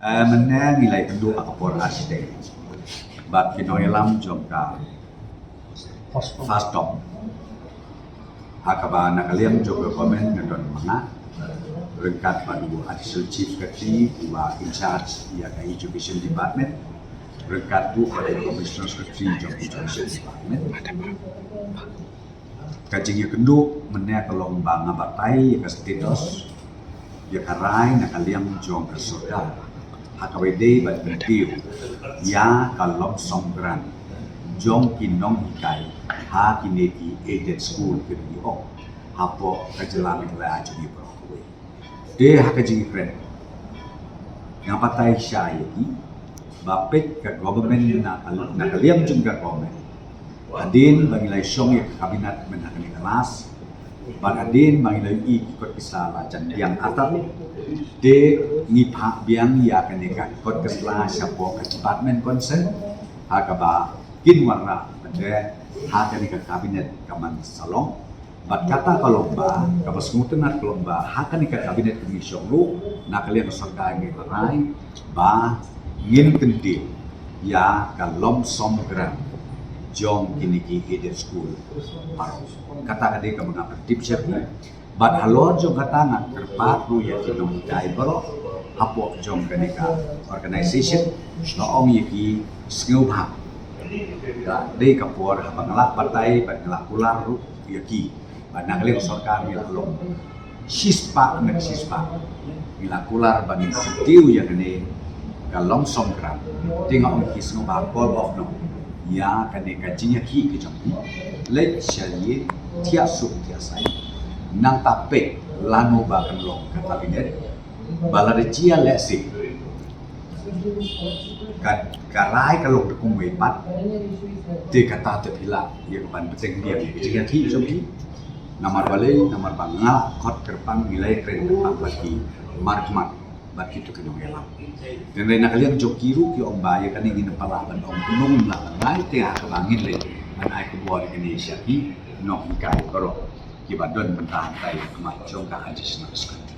Menang nilai kedua akapor arsitek. Bat kinoelam jongka fastom. Akaba nakaliam jongka komen ngadon mga rengkat padu additional chief secretary wa in charge ya ka education department. Rengkat tu pada commissioner secretary jong education department. Kajing yang kedua menang kalong bang abatai ya ka status ya karai nakaliam jong kesoda. Hakawede bat bentiu ya kalom songkran jong kinong ikai ha kineti aided school kedio hapo kajelang la jadi broadway de hakaji friend yang patai syai bapet ke government na kaliam jung ka government adin bangilai syong ya kabinet menakani kelas adin bangilai ikut kisah jan yang atap de ngipha biang ya kaneka kot kesla syapo ke department concern hakaba kinwarna pada hakaneka kabinet kaman salong bat kata kalomba kabas ngutenat kalomba hakaneka kabinet komisyon lu nakalian sarga ngirai ba ngin kentil ya kalom somgram jong kiniki aided school kata kade ka mga tip siya bat halor jong katanga kerpat lu ya kinong dai baro hapo jong kaneka organization noong yaki skillbha da dei kapor habangalak partai bangalak ular ru yaki banangli sarkar milalong sispa na sispa milakular bangin sitiu ya kane kalong songkran tingong yaki skillbha call of no ya kaneka jinya ki ke jong let shali tia su tia sai nang tape lanu bakan long kata binet balaricia lesi karai kalong dekung wepat te kata te pila ya kepan peteng dia jika ki jogi namar balai namar bangal kot kerpang nilai keren kerpang bagi markmat bagi itu kedong elam dan lain kalian jokiru ki om baya kan ingin pala ban om kunung lah ngai te hakangin le anai ku buat Indonesia ki no kai karo kibadon bentahan tay kemat jongka aja senang sekali.